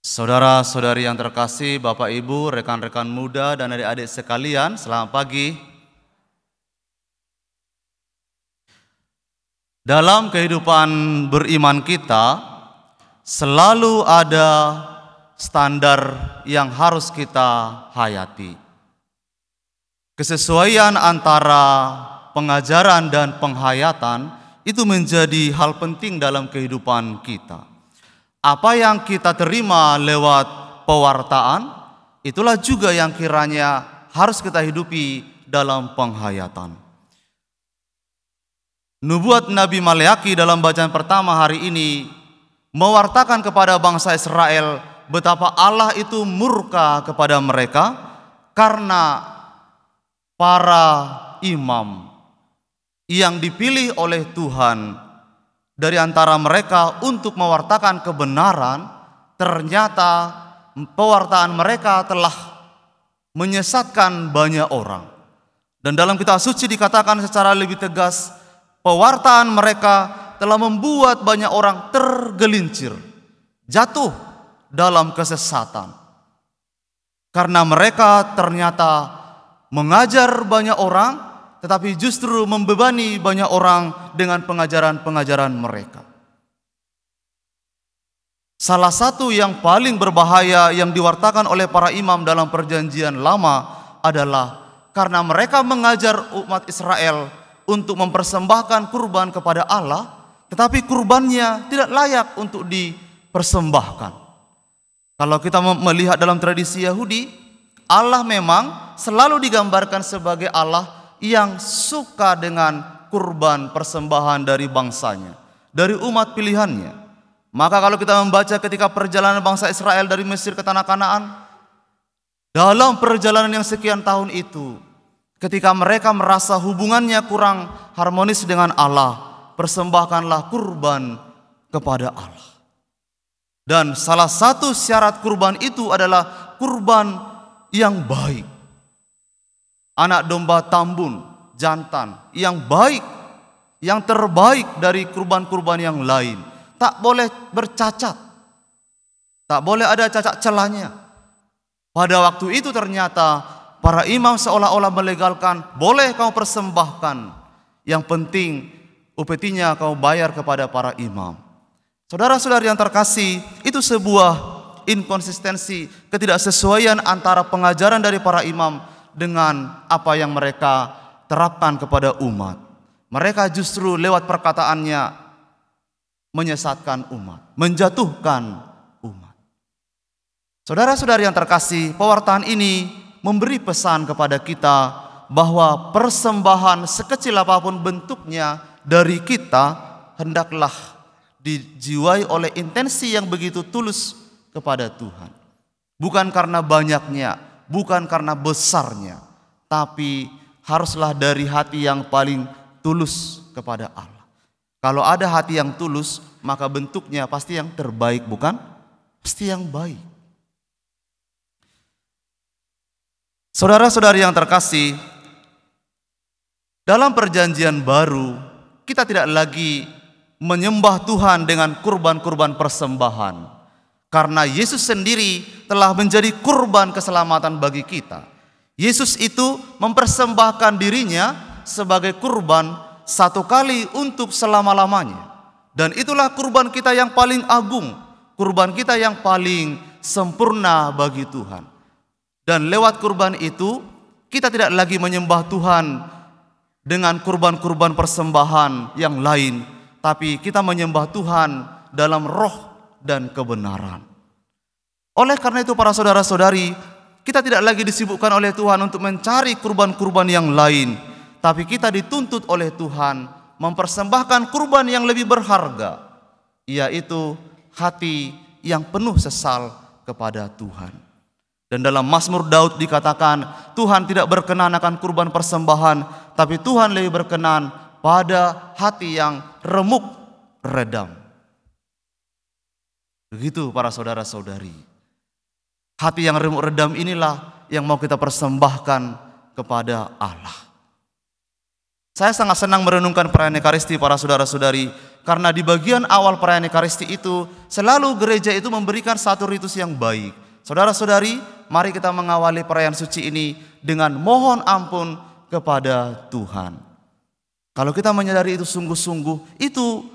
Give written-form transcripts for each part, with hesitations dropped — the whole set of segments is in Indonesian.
Saudara-saudari yang terkasih, Bapak Ibu, rekan-rekan muda dan adik-adik sekalian, selamat pagi. Dalam kehidupan beriman kita, selalu ada standar yang harus kita hayati. Kesesuaian antara pengajaran dan penghayatan itu menjadi hal penting dalam kehidupan kita. Apa yang kita terima lewat pewartaan, itulah juga yang kiranya harus kita hidupi dalam penghayatan. Nubuat Nabi Maleakhi dalam bacaan pertama hari ini mewartakan kepada bangsa Israel betapa Allah itu murka kepada mereka karena para imam yang dipilih oleh Tuhan dari antara mereka untuk mewartakan kebenaran, ternyata pewartaan mereka telah menyesatkan banyak orang. Dan dalam kitab suci dikatakan secara lebih tegas, pewartaan mereka telah membuat banyak orang tergelincir, jatuh dalam kesesatan. Karena mereka ternyata mengajar banyak orang, tetapi justru membebani banyak orang dengan pengajaran-pengajaran mereka. Salah satu yang paling berbahaya yang diwartakan oleh para imam dalam perjanjian lama adalah karena mereka mengajar umat Israel untuk mempersembahkan kurban kepada Allah, tetapi kurbannya tidak layak untuk dipersembahkan. Kalau kita melihat dalam tradisi Yahudi, Allah memang selalu digambarkan sebagai Allah yang suka dengan kurban persembahan dari bangsanya, dari umat pilihannya. Maka kalau kita membaca ketika perjalanan bangsa Israel dari Mesir ke tanah Kanaan, dalam perjalanan yang sekian tahun itu, ketika mereka merasa hubungannya kurang harmonis dengan Allah, persembahkanlah kurban kepada Allah. Dan salah satu syarat kurban itu adalah kurban yang baik. Anak domba tambun, jantan, yang baik, yang terbaik dari kurban-kurban yang lain. Tak boleh bercacat, tak boleh ada cacat celahnya. Pada waktu itu ternyata para imam seolah-olah melegalkan, boleh kau persembahkan, yang penting upetinya kau bayar kepada para imam. Saudara-saudari yang terkasih, itu sebuah inkonsistensi, ketidaksesuaian antara pengajaran dari para imam dengan apa yang mereka terapkan kepada umat. Mereka justru lewat perkataannya menyesatkan umat, menjatuhkan umat. Saudara-saudari yang terkasih, pewartaan ini memberi pesan kepada kita bahwa persembahan sekecil apapun bentuknya dari kita hendaklah dijiwai oleh intensi yang begitu tulus kepada Tuhan. Bukan karena banyaknya, bukan karena besarnya, tapi haruslah dari hati yang paling tulus kepada Allah. Kalau ada hati yang tulus, maka bentuknya pasti yang terbaik, bukan? Pasti yang baik. Saudara-saudari yang terkasih, dalam perjanjian baru, kita tidak lagi menyembah Tuhan dengan kurban-kurban persembahan. Karena Yesus sendiri telah menjadi kurban keselamatan bagi kita. Yesus itu mempersembahkan dirinya sebagai kurban satu kali untuk selama-lamanya. Dan itulah kurban kita yang paling agung, kurban kita yang paling sempurna bagi Tuhan. Dan lewat kurban itu, kita tidak lagi menyembah Tuhan dengan kurban-kurban persembahan yang lain, tapi kita menyembah Tuhan dalam roh dan kebenaran. Oleh karena itu para saudara-saudari, kita tidak lagi disibukkan oleh Tuhan untuk mencari kurban-kurban yang lain, tapi kita dituntut oleh Tuhan mempersembahkan kurban yang lebih berharga, yaitu hati yang penuh sesal kepada Tuhan. Dan dalam Mazmur Daud dikatakan, Tuhan tidak berkenan akan kurban persembahan, tapi Tuhan lebih berkenan pada hati yang remuk redam. Begitu para saudara-saudari. Hati yang remuk redam inilah yang mau kita persembahkan kepada Allah. Saya sangat senang merenungkan perayaan Ekaristi para saudara-saudari, Karena di bagian awal perayaan Ekaristi itu selalu gereja itu memberikan satu ritus yang baik. Saudara-saudari, mari kita mengawali perayaan suci ini dengan mohon ampun kepada Tuhan. Kalau kita menyadari itu sungguh-sungguh, itu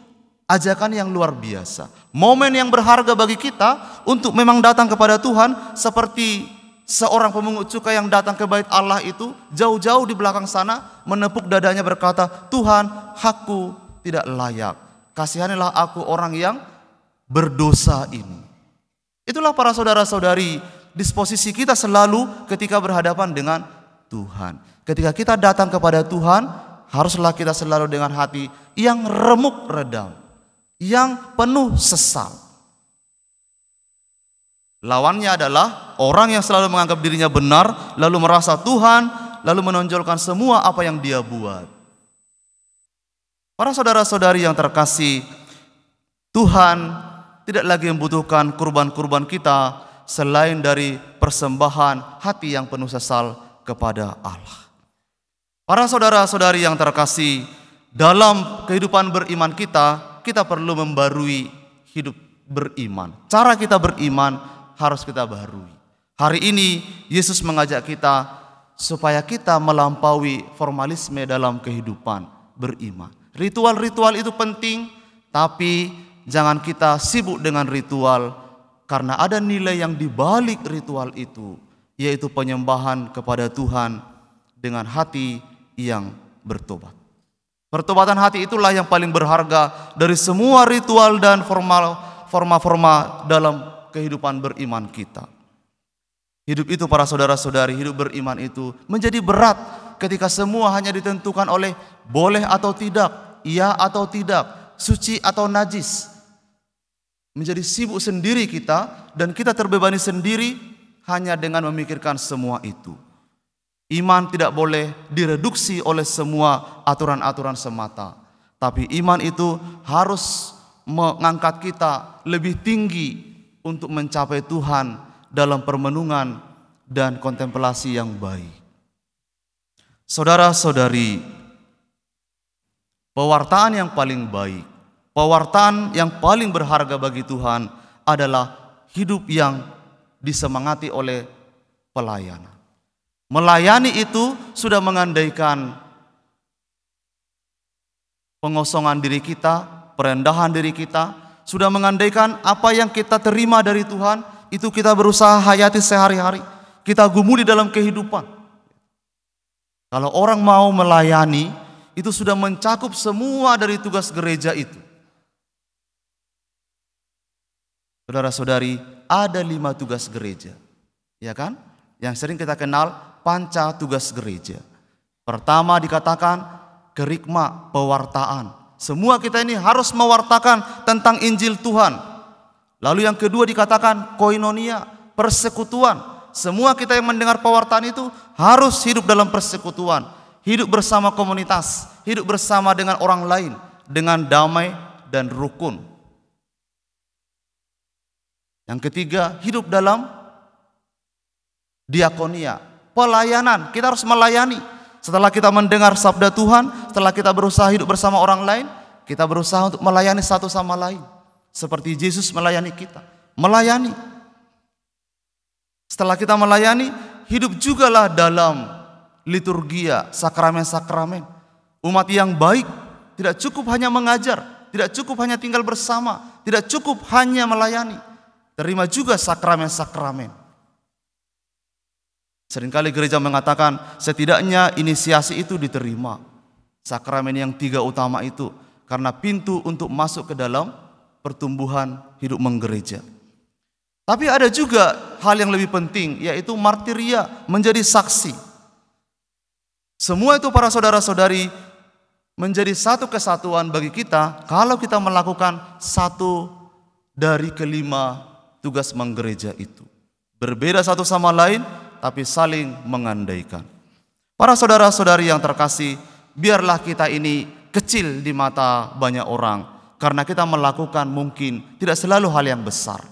ajakan yang luar biasa. Momen yang berharga bagi kita untuk memang datang kepada Tuhan, seperti seorang pemungut cukai yang datang ke bait Allah itu jauh-jauh di belakang sana menepuk dadanya berkata, Tuhan, aku tidak layak, kasihanilah aku orang yang berdosa ini. Itulah para saudara-saudari disposisi kita selalu ketika berhadapan dengan Tuhan. Ketika kita datang kepada Tuhan, haruslah kita selalu dengan hati yang remuk redam, yang penuh sesal. Lawannya adalah orang yang selalu menganggap dirinya benar, lalu merasa Tuhan, lalu menonjolkan semua apa yang dia buat. Para saudara-saudari yang terkasih, Tuhan tidak lagi membutuhkan kurban-kurban kita selain dari persembahan hati yang penuh sesal kepada Allah. Para saudara-saudari yang terkasih, dalam kehidupan beriman kita perlu membarui hidup beriman. Cara kita beriman harus kita barui. Hari ini Yesus mengajak kita supaya kita melampaui formalisme dalam kehidupan beriman. Ritual-ritual itu penting, tapi jangan kita sibuk dengan ritual, karena ada nilai yang dibalik ritual itu, yaitu penyembahan kepada Tuhan dengan hati yang bertobat. Pertobatan hati itulah yang paling berharga dari semua ritual dan forma-forma dalam kehidupan beriman kita. Hidup itu para saudara-saudari, hidup beriman itu menjadi berat ketika semua hanya ditentukan oleh boleh atau tidak, iya atau tidak, suci atau najis. Menjadi sibuk sendiri kita dan kita terbebani sendiri hanya dengan memikirkan semua itu. Iman tidak boleh direduksi oleh semua aturan-aturan semata, tapi iman itu harus mengangkat kita lebih tinggi untuk mencapai Tuhan dalam permenungan dan kontemplasi yang baik. Saudara-saudari, pewartaan yang paling baik, pewartaan yang paling berharga bagi Tuhan adalah hidup yang disemangati oleh pelayanan. Melayani itu sudah mengandaikan pengosongan diri kita, perendahan diri kita, sudah mengandaikan apa yang kita terima dari Tuhan, itu kita berusaha hayati sehari-hari. Kita gumuli dalam kehidupan. Kalau orang mau melayani, itu sudah mencakup semua dari tugas gereja itu. Saudara-saudari, ada 5 tugas gereja, ya kan? Yang sering kita kenal panca tugas gereja. Pertama dikatakan kerikma, pewartaan. Semua kita ini harus mewartakan tentang Injil Tuhan. Lalu yang kedua dikatakan koinonia, persekutuan. Semua kita yang mendengar pewartaan itu harus hidup dalam persekutuan, hidup bersama komunitas, hidup bersama dengan orang lain, dengan damai dan rukun. Yang ketiga, hidup dalam diakonia, pelayanan. Kita harus melayani. Setelah kita mendengar sabda Tuhan, setelah kita berusaha hidup bersama orang lain, kita berusaha untuk melayani satu sama lain. Seperti Yesus melayani kita. Melayani. Setelah kita melayani, hidup jugalah dalam liturgia, sakramen-sakramen. Umat yang baik tidak cukup hanya mengajar, tidak cukup hanya tinggal bersama, tidak cukup hanya melayani. Terima juga sakramen-sakramen. Seringkali gereja mengatakan setidaknya inisiasi itu diterima. Sakramen yang 3 utama itu karena pintu untuk masuk ke dalam pertumbuhan hidup menggereja. Tapi ada juga hal yang lebih penting, yaitu martiria, menjadi saksi. Semua itu para saudara-saudari menjadi satu kesatuan bagi kita kalau kita melakukan satu dari kelima tugas menggereja itu. Berbeda satu sama lain, tapi saling mengandaikan. Para saudara-saudari yang terkasih, biarlah kita ini kecil di mata banyak orang, karena kita melakukan mungkin tidak selalu hal yang besar.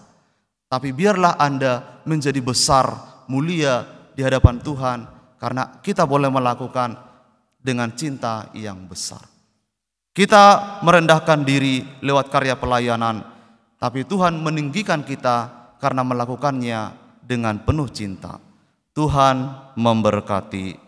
Tapi biarlah Anda menjadi besar, mulia di hadapan Tuhan, karena kita boleh melakukan dengan cinta yang besar. Kita merendahkan diri lewat karya pelayanan, tapi Tuhan meninggikan kita karena melakukannya dengan penuh cinta. Tuhan memberkati.